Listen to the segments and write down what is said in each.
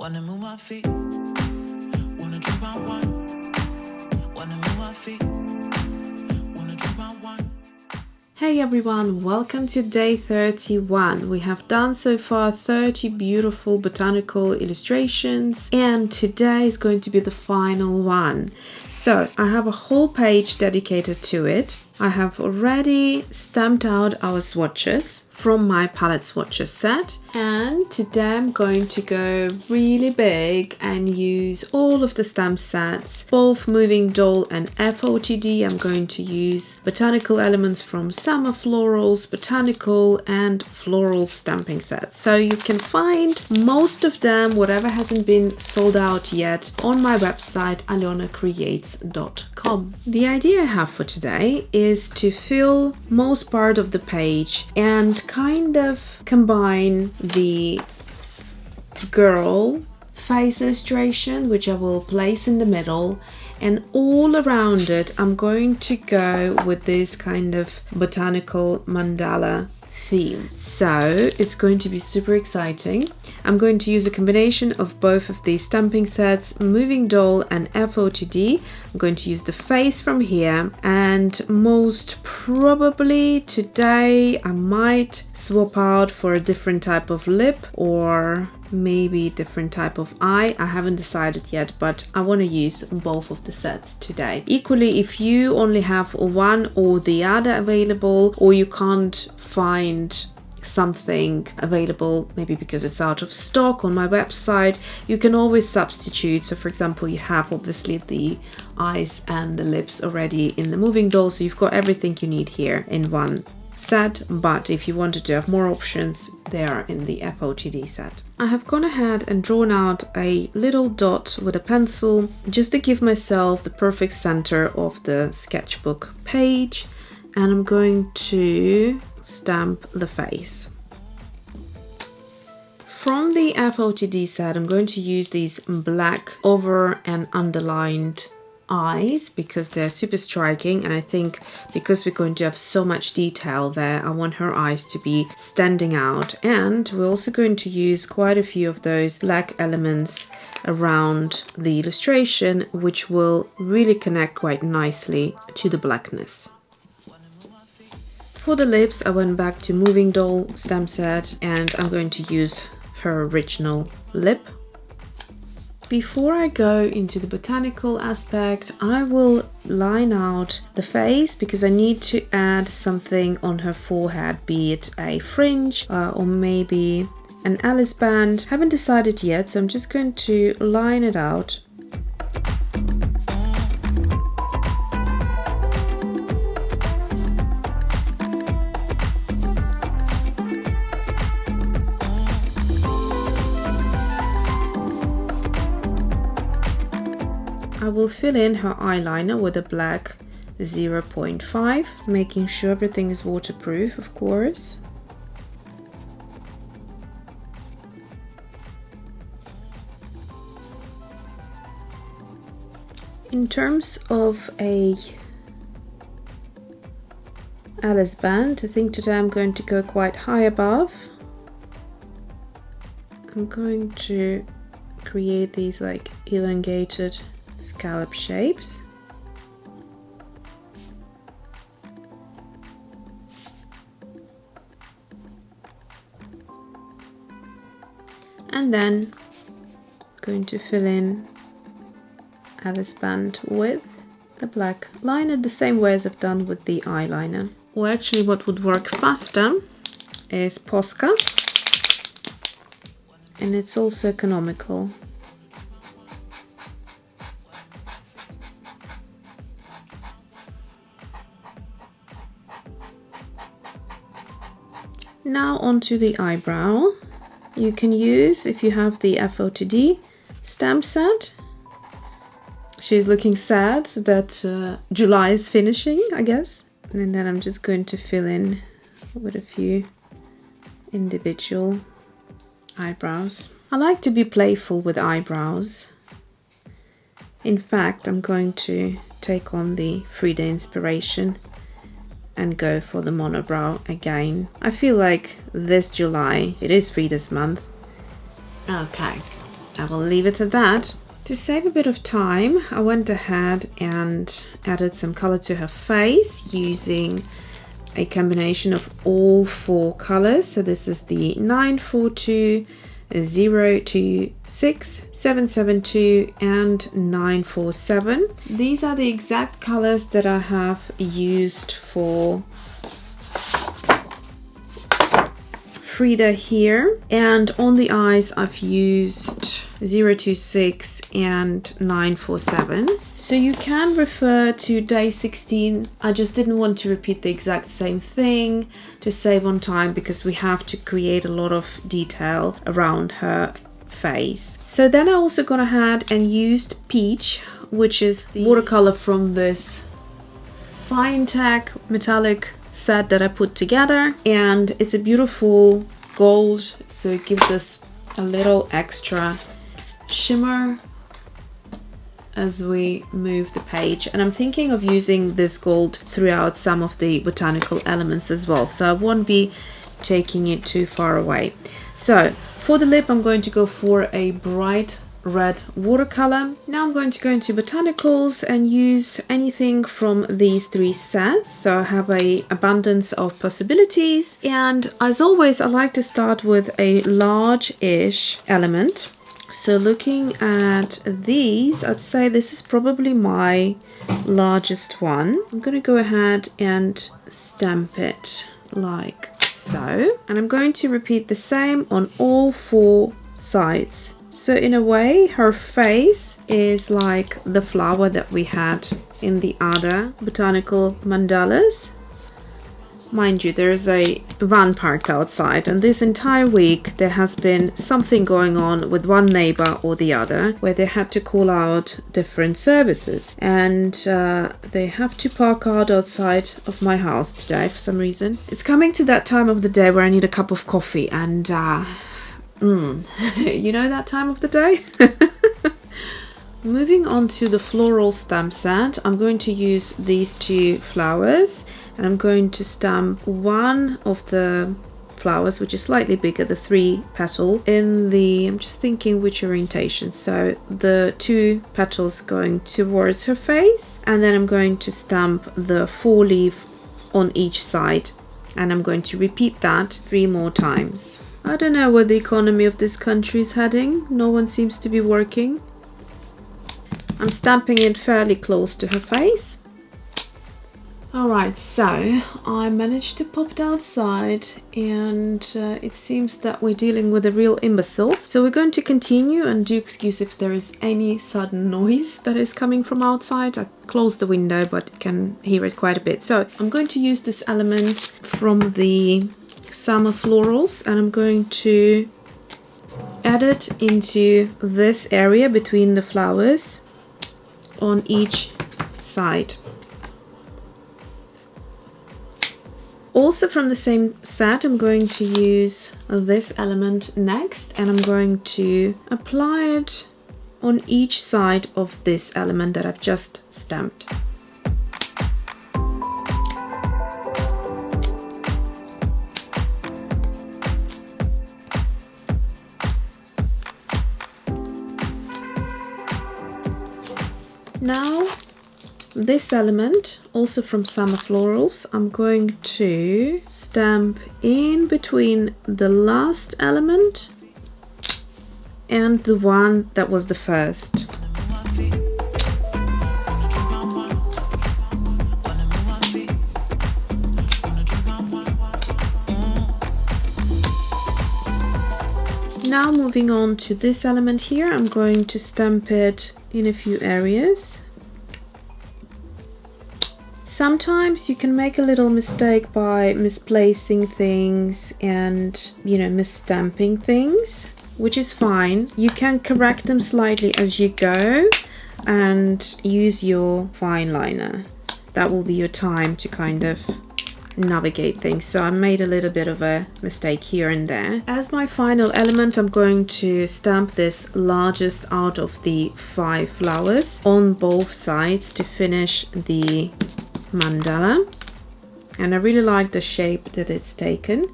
Wanna move my feet, wanna drink my wine. Wanna move my feet, wanna drink my wine. Hey everyone, welcome to day 31. We have done so far 30 beautiful botanical illustrations, and today is going to be the final one. So I have a whole page dedicated to it. I have already stamped out our swatches from my palette swatches set, and today I'm going to go really big and use all of the stamp sets, both moving doll and FOTD. I'm going to use botanical elements from summer florals, botanical and floral stamping sets. So you can find most of them, whatever hasn't been sold out yet, on my website alyonacreates.com. The idea I have for today is to fill most part of the page and kind of combine the girl face illustration, which I will place in the middle, and all around it I'm going to go with this kind of botanical mandala theme. So it's going to be super exciting. I'm going to use a combination of both of these stamping sets, moving doll and FOTD. I'm going to use the face from here, and most probably today I might swap out for a different type of lip or maybe different type of eye. I haven't decided yet, but I want to use both of the sets today. Equally, if you only have one or the other available, or you can't find something available, maybe because it's out of stock on my website, you can always substitute. So for example, you have obviously the eyes and the lips already in the moving doll, so you've got everything you need here in one set. But if you wanted to have more options, they are in the FOTD set. I have gone ahead and drawn out a little dot with a pencil just to give myself the perfect center of the sketchbook page, and I'm going to stamp the face. From the FOTD set, I'm going to use these black over and underlined eyes because they're super striking, and I think because we're going to have so much detail there, I want her eyes to be standing out. And we're also going to use quite a few of those black elements around the illustration, which will really connect quite nicely to the blackness. For the lips, I went back to moving doll stamp set, and I'm going to use her original lip. Before I go into the botanical aspect, I will line out the face because I need to add something on her forehead, be it a fringe or maybe an Alice band. Haven't decided yet, so I'm just going to line it out. I will fill in her eyeliner with a black 0.5, making sure everything is waterproof, of course. In terms of a Alice band, I think today I'm going to go quite high above. I'm going to create these like elongated scallop shapes. And then going to fill in Alice band with the black liner the same way as I've done with the eyeliner. Or actually what would work faster is Posca, and it's also economical. Now onto the eyebrow. You can use, if you have the FOTD stamp set. She's looking sad that July is finishing, I guess. And then I'm just going to fill in with a few individual eyebrows. I like to be playful with eyebrows. In fact, I'm going to take on the Frida inspiration and go for the monobrow again. I feel like this July, it is Frida's month. Okay, I will leave it at that. To save a bit of time, I went ahead and added some color to her face using a combination of all 4 colors. So this is the 942, 026, 772 and 947. These are the exact colors that I have used for Frida here, and on the eyes I've used 026 and 947. So you can refer to day 16. I just didn't want to repeat the exact same thing to save on time, because we have to create a lot of detail around her face. So then I also gone ahead and used Peach, which is the watercolor from this Fine Tech metallic set that I put together, and it's a beautiful gold, so it gives us a little extra shimmer as we move the page. And I'm thinking of using this gold throughout some of the botanical elements as well, so I won't be taking it too far away. So for the lip, I'm going to go for a bright red watercolor. Now I'm going to go into botanicals and use anything from these 3 sets. So I have a abundance of possibilities, and as always I like to start with a large-ish element. So looking at these, I'd say this is probably my largest one. I'm going to go ahead and stamp it like so, and I'm going to repeat the same on all 4 sides. So in a way, her face is like the flower that we had in the other botanical mandalas. Mind you, there's a van parked outside, and this entire week there has been something going on with one neighbor or the other where they had to call out different services, and they have to park out outside of my house today for some reason. It's coming to that time of the day where I need a cup of coffee, and you know that time of the day? Moving on to the floral stamp set, I'm going to use these 2 flowers, and I'm going to stamp one of the flowers, which is slightly bigger, the 3 petal, in the, I'm just thinking which orientation, so the 2 petals going towards her face, and then I'm going to stamp the 4 leaf on each side, and I'm going to repeat that 3 more times. I don't know where the economy of this country is heading. No one seems to be working. I'm stamping it fairly close to her face. Alright, so I managed to pop it outside, and it seems that we're dealing with a real imbecile. So we're going to continue, and do excuse if there is any sudden noise that is coming from outside. I closed the window, but you can hear it quite a bit. So I'm going to use this element from the Summer Florals, and I'm going to add it into this area between the flowers on each side. Also from the same set, I'm going to use this element next, and I'm going to apply it on each side of this element that I've just stamped. Now, this element, also from Summer Florals, I'm going to stamp in between the last element and the one that was the first. Now moving on to this element here, I'm going to stamp it in a few areas. Sometimes you can make a little mistake by misplacing things and, you know, misstamping things, which is fine. You can correct them slightly as you go and use your fine liner. That will be your time to kind of navigate things. So I made a little bit of a mistake here and there. As my final element, I'm going to stamp this largest out of the 5 flowers on both sides to finish the mandala, and I really like the shape that it's taken.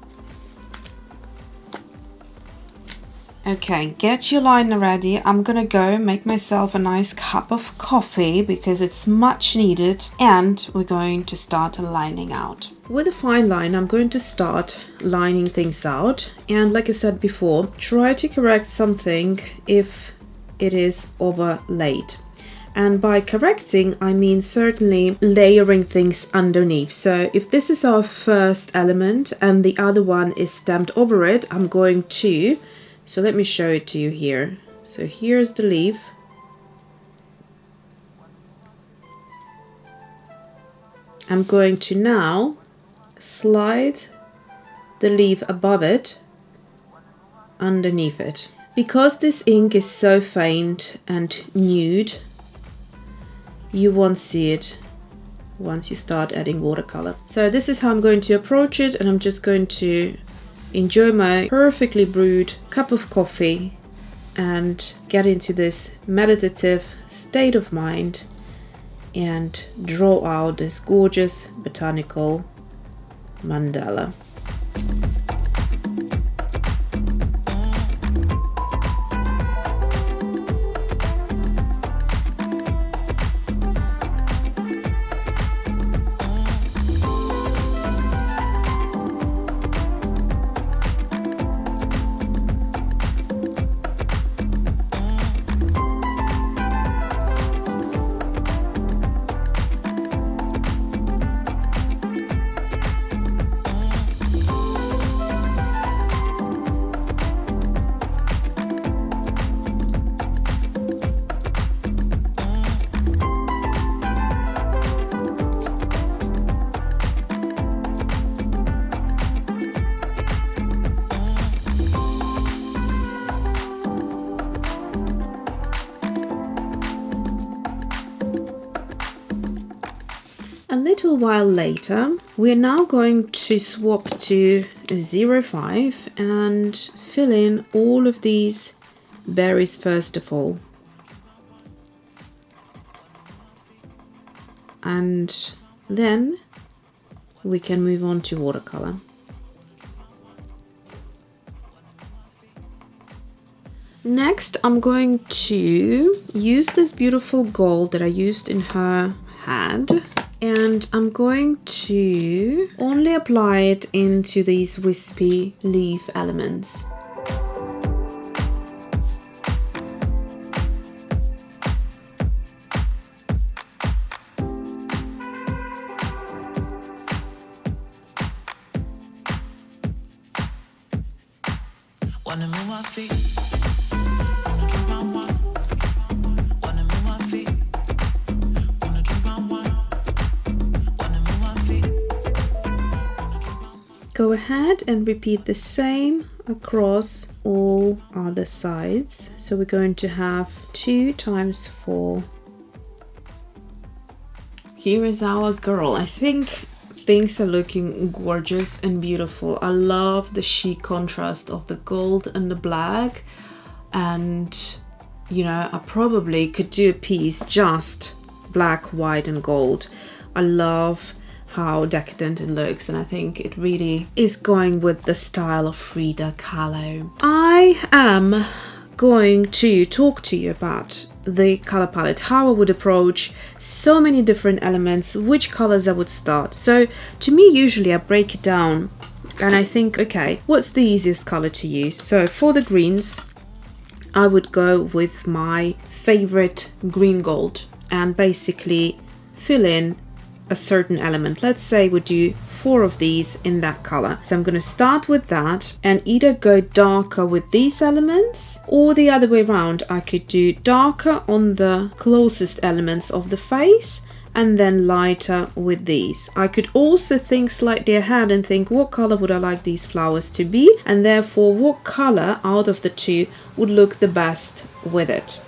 Okay, get your liner ready. I'm gonna go make myself a nice cup of coffee because it's much needed, and we're going to start lining out. With a fine line, I'm going to start lining things out, and like I said before, try to correct something if it is overlaid. And by correcting, I mean certainly layering things underneath. So if this is our first element and the other one is stamped over it, I'm going to, so let me show it to you here. So here's the leaf. I'm going to now slide the leaf above it, underneath it. Because this ink is so faint and nude, you won't see it once you start adding watercolor. So this is how I'm going to approach it, and I'm just going to enjoy my perfectly brewed cup of coffee and get into this meditative state of mind and draw out this gorgeous botanical mandala. A little while later, we're now going to swap to 05 and fill in all of these berries first of all. And then we can move on to watercolor. Next, I'm going to use this beautiful gold that I used in her hand. And I'm going to only apply it into these wispy leaf elements. Wanna move my feet, wanna drop on one. Wanna move my feet, wanna drop on one. Go ahead and repeat the same across all other sides. So we're going to have 2 times 4. Here is our girl. I think things are looking gorgeous and beautiful. I love the chic contrast of the gold and the black. And, you know, I probably could do a piece just black, white and gold. I love how decadent it looks, and I think it really is going with the style of Frida Kahlo. I am going to talk to you about the color palette, how I would approach so many different elements, which colors I would start. So to me, usually I break it down and I think, okay, what's the easiest color to use? So for the greens, I would go with my favorite green gold and basically fill in a certain element. Let's say we do 4 of these in that color. So I'm going to start with that and either go darker with these elements, or the other way around. I could do darker on the closest elements of the face and then lighter with these. I could also think slightly ahead and think, what color would I like these flowers to be, and therefore what color out of the 2 would look the best with it.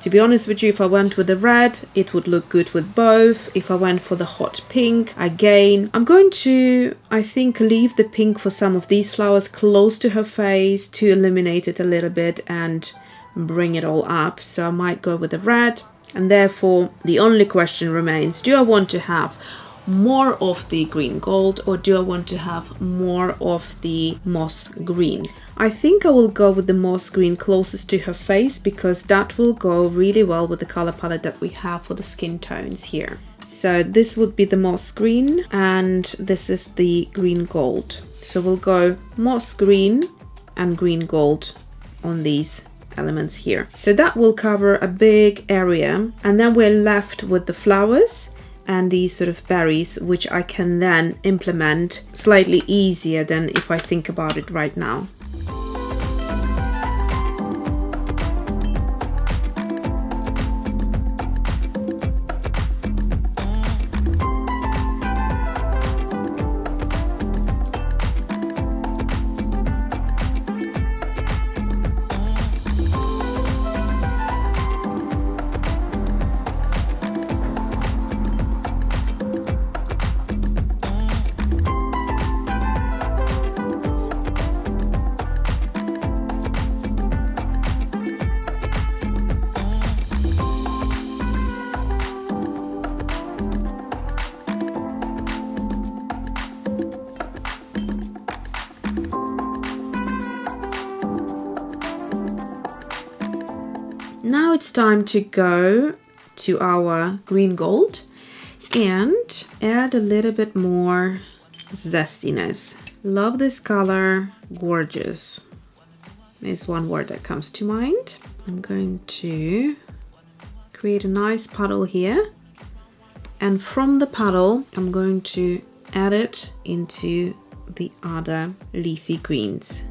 To be honest with you, if I went with the red, it would look good with both. If I went for the hot pink, again, I'm going to, I think, leave the pink for some of these flowers close to her face to illuminate it a little bit and bring it all up. So I might go with the red, and therefore the only question remains, do I want to have more of the green gold, or do I want to have more of the moss green? I think I will go with the moss green closest to her face, because that will go really well with the color palette that we have for the skin tones here. So this would be the moss green, and this is the green gold. So we'll go moss green and green gold on these elements here. So that will cover a big area, and then we're left with the flowers and these sort of berries, which I can then implement slightly easier than if I think about it right now. Now it's time to go to our green gold and add a little bit more zestiness. Love this color, gorgeous. There's one word that comes to mind. I'm going to create a nice puddle here, and from the puddle I'm going to add it into the other leafy greens.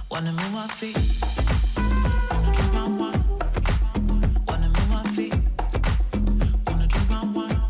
Wanna move my feet, wanna drink my wine. Wanna move my feet, wanna drink my wine.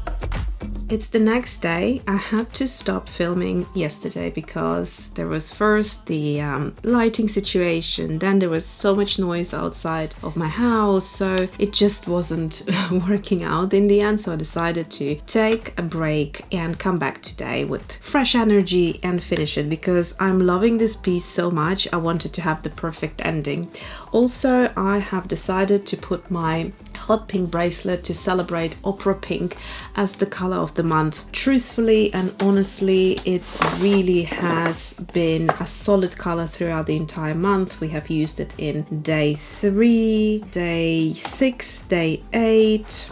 It's the next day. I had to stop filming yesterday because there was first the lighting situation, then there was so much noise outside of my house, so it just wasn't working out in the end. So I decided to take a break and come back today with fresh energy and finish it, because I'm loving this piece so much. I wanted to have the perfect ending. Also, I have decided to put my hot pink bracelet to celebrate opera pink as the color of the month. Truthfully and honestly, it really has been a solid color throughout the entire month. We have used it in day 3, day 6, day 8,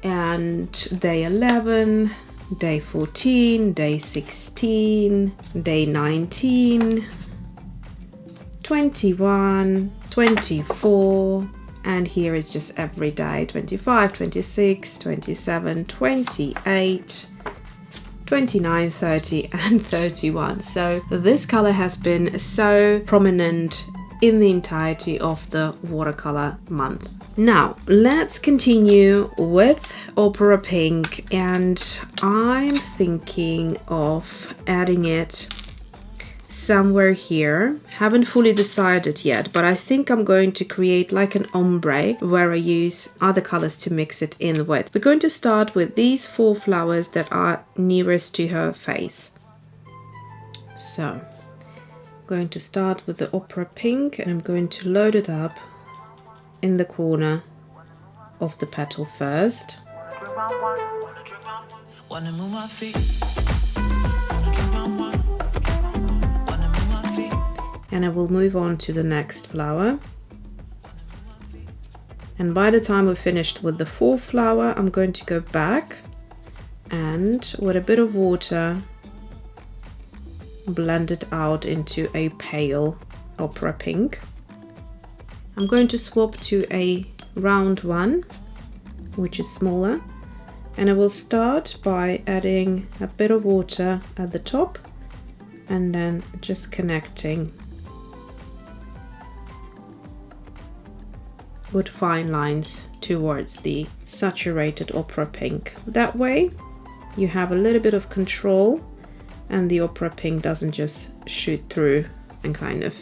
and day 11, day 14, day 16, day 19, 21, 24, and here is just every day: 25, 26, 27, 28, 29, 30 and 31. So this color has been so prominent in the entirety of the watercolor month. Now let's continue with opera pink, and I'm thinking of adding it somewhere here. Haven't fully decided yet, but I think I'm going to create like an ombre where I use other colors to mix it in with. We're going to start with these 4 flowers that are nearest to her face. So I'm going to start with the opera pink, and I'm going to load it up in the corner of the petal first. Wanna move my feet. And I will move on to the next flower. And by the time we're finished with the 4th flower, I'm going to go back and with a bit of water blend it out into a pale opera pink. I'm going to swap to a round one, which is smaller, and I will start by adding a bit of water at the top and then just connecting with fine lines towards the saturated opera pink. That way you have a little bit of control and the opera pink doesn't just shoot through and kind of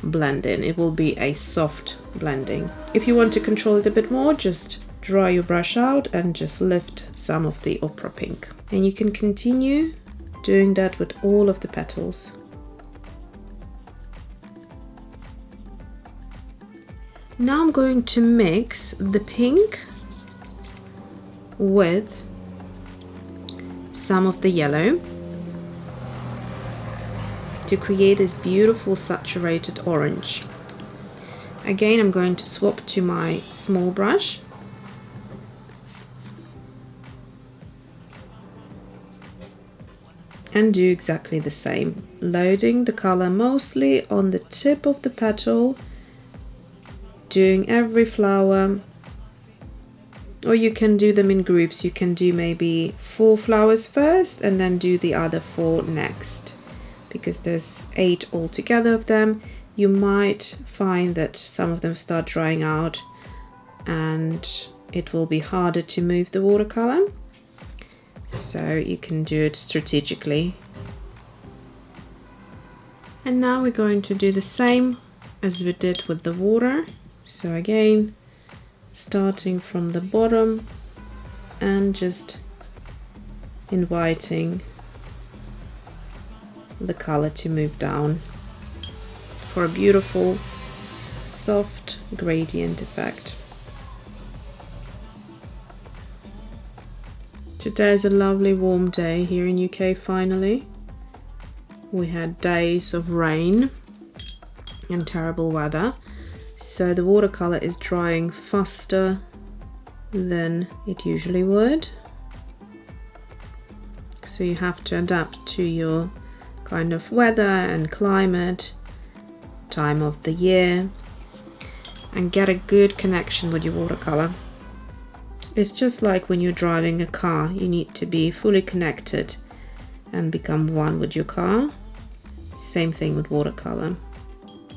blending. It will be a soft blending. If you want to control it a bit more, just dry your brush out and just lift some of the opera pink. And you can continue doing that with all of the petals. Now I'm going to mix the pink with some of the yellow to create this beautiful saturated orange. Again, I'm going to swap to my small brush and do exactly the same, loading the color mostly on the tip of the petal, doing every flower, or you can do them in groups. You can do maybe 4 flowers first and then do the other 4 next, because there's 8 altogether of them. You might find that some of them start drying out and it will be harder to move the watercolor, so you can do it strategically. And now we're going to do the same as we did with the water. So again, starting from the bottom and just inviting the color to move down for a beautiful soft gradient effect. Today is a lovely warm day here in UK finally. We had days of rain and terrible weather, so the watercolor is drying faster than it usually would. So you have to adapt to your kind of weather and climate, time of the year, and get a good connection with your watercolor. It's just like when you're driving a car, you need to be fully connected and become one with your car. Same thing with watercolor.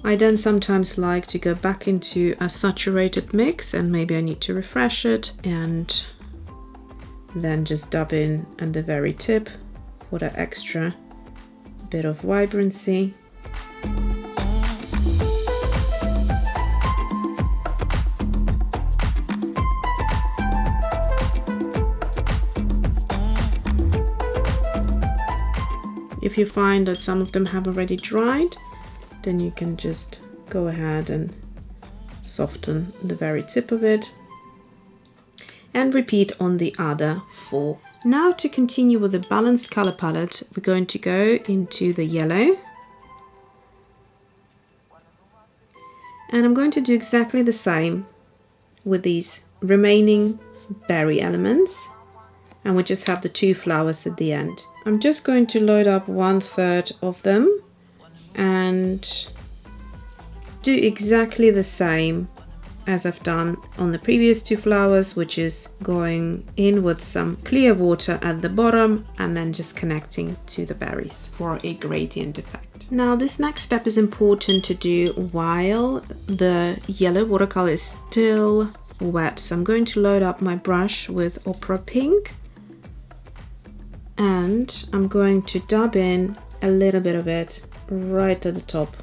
I then sometimes like to go back into a saturated mix, and maybe I need to refresh it, and then just dab in at the very tip for the extra bit of vibrancy. If you find that some of them have already dried, then you can just go ahead and soften the very tip of it and repeat on the other 4. Now to continue with the balanced color palette, we're going to go into the yellow, and I'm going to do exactly the same with these remaining berry elements, and we just have the 2 flowers at the end. I'm just going to load up 1/3 of them and do exactly the same as I've done on the previous 2 flowers, which is going in with some clear water at the bottom and then just connecting to the berries for a gradient effect. Now this next step is important to do while the yellow watercolor is still wet. So I'm going to load up my brush with opera pink, and I'm going to dab in a little bit of it right at the top.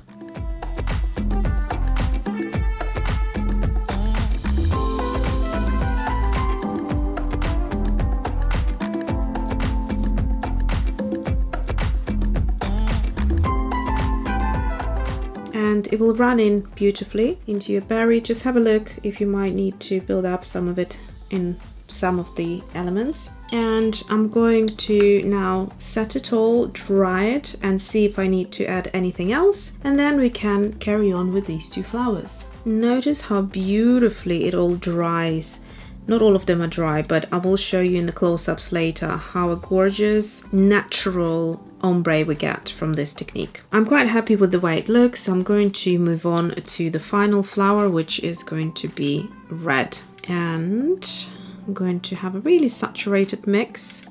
And it will run in beautifully into your berry. Just have a look if you might need to build up some of it in some of the elements. And I'm going to now set it all, dry it, and see if I need to add anything else, and then we can carry on with these 2 flowers. Notice how beautifully it all dries. Not all of them are dry, but I will show you in the close-ups later how a gorgeous natural ombre we get from this technique. I'm quite happy with the way it looks, so I'm going to move on to the final flower, which is going to be red. And I'm going to have a really saturated mix.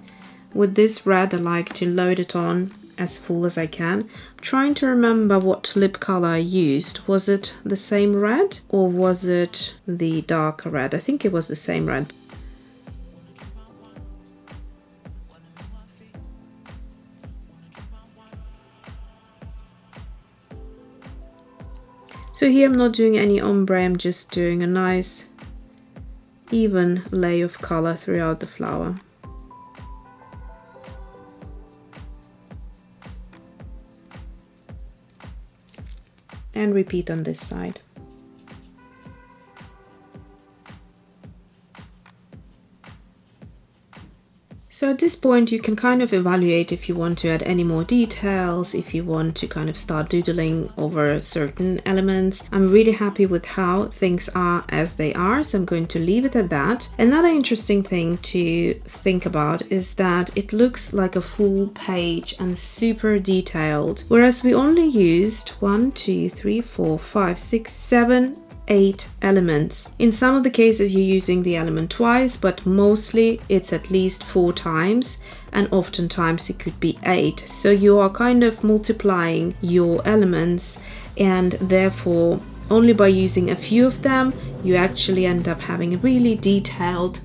With this red, I like to load it on as full as I can. I'm trying to remember what lip color I used. Was it the same red or was it the darker red? I think it was the same red. So here I'm not doing any ombre, I'm just doing a nice even layer of color throughout the flower. And repeat on this side. So at this point you can kind of evaluate if you want to add any more details, if you want to kind of start doodling over certain elements. I'm really happy with how things are as they are, so I'm going to leave it at that. Another interesting thing to think about is that it looks like a full page and super detailed, whereas we only used 1, 2, 3, 4, 5, 6, 7, 8 elements. In some of the cases you're using the element twice, but mostly it's at least 4 times, and oftentimes it could be 8. So you are kind of multiplying your elements, and therefore only by using a few of them you actually end up having a really detailed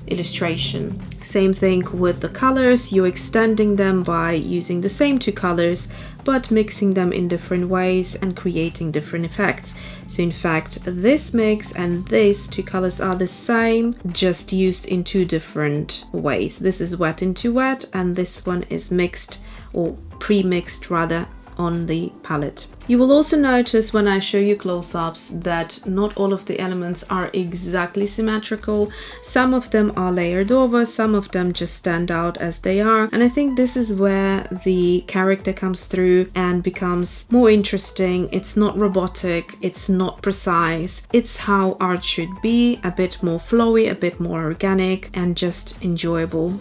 illustration. Same thing with the colors, you're extending them by using the same 2 colors but mixing them in different ways and creating different effects. So in fact this mix and these 2 colors are the same, just used in 2 different ways. This is wet into wet and this one is mixed, or pre-mixed rather, on the palette. You will also notice when I show you close-ups that not all of the elements are exactly symmetrical. Some of them are layered over, some of them just stand out as they are, and I think this is where the character comes through and becomes more interesting. It's not robotic, it's not precise, it's how art should be, a bit more flowy, a bit more organic and just enjoyable.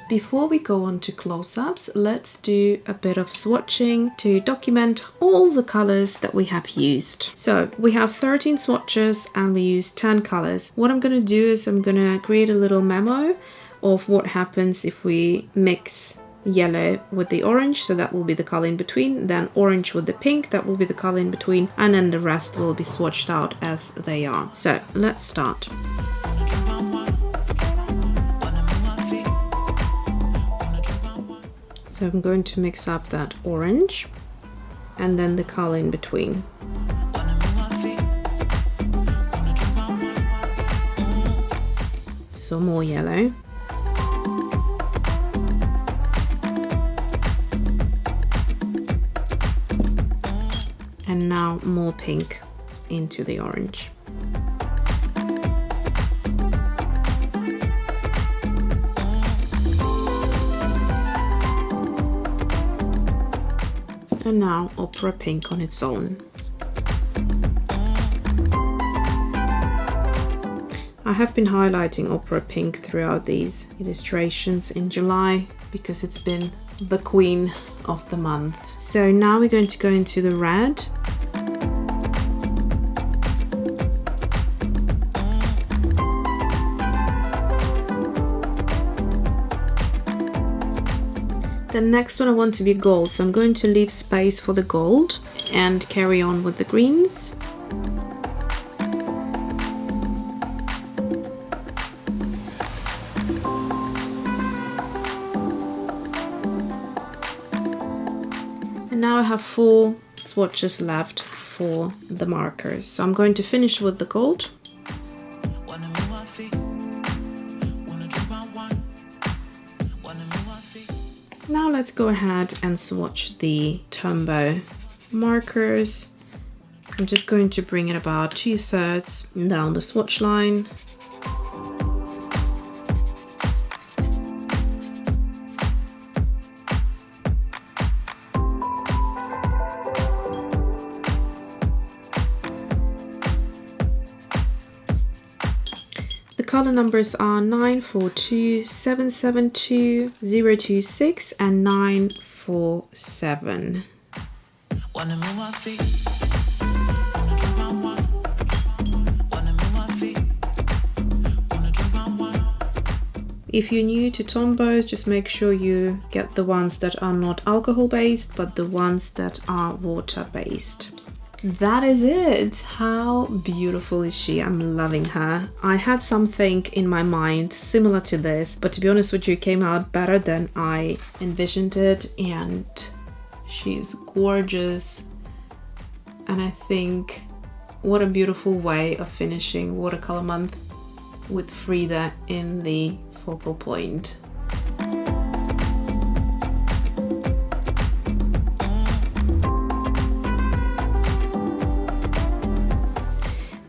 Before we go on to close-ups, let's do a bit of swatching to document all the colors that we have used. So we have 13 swatches and we used 10 colors. What I'm going to do is I'm going to create a little memo of what happens if we mix yellow with the orange, so that will be the color in between, then orange with the pink, that will be the color in between, and then the rest will be swatched out as they are. So let's start. So I'm going to mix up that orange and then the color in between. So more yellow. And now more pink into the orange. And now opera pink on its own. I have been highlighting opera pink throughout these illustrations in July because it's been the queen of the month. So now we're going to go into the red. The next one I want to be gold, so I'm going to leave space for the gold and carry on with the greens. And now I have 4 swatches left for the markers, so I'm going to finish with the gold. Now let's go ahead and swatch the Tombow markers. I'm just going to bring it about 2/3 down the swatch line. Color numbers are 942, 772, 026 and 947. If you're new to Tombows, just make sure you get the ones that are not alcohol based, but the ones that are water based. That is it. How beautiful is she? I'm loving her. I had something in my mind similar to this, but to be honest with you, it came out better than I envisioned it, and she's gorgeous. And I think what a beautiful way of finishing watercolor month with Frida in the focal point.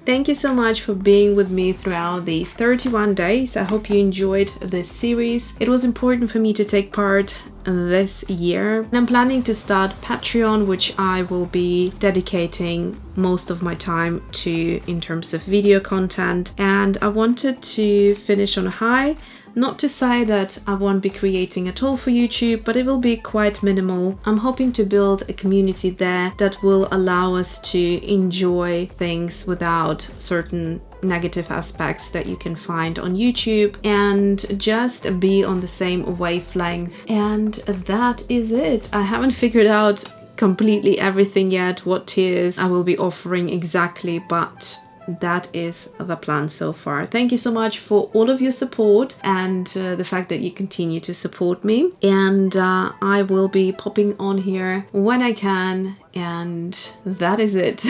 Thank you so much for being with me throughout these 31 days. I hope you enjoyed this series. It was important for me to take part this year. And I'm planning to start Patreon, which I will be dedicating most of my time to in terms of video content. And I wanted to finish on a high. Not to say that I won't be creating at all for YouTube, but it will be quite minimal. I'm hoping to build a community there that will allow us to enjoy things without certain negative aspects that you can find on YouTube, and just be on the same wavelength. And that is it. I haven't figured out completely everything yet, what tiers I will be offering exactly, but that is the plan so far. Thank you so much for all of your support and the fact that you continue to support me. And I will be popping on here when I can, and that is it.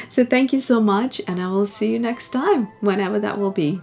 So thank you so much, and I will see you next time, whenever that will be.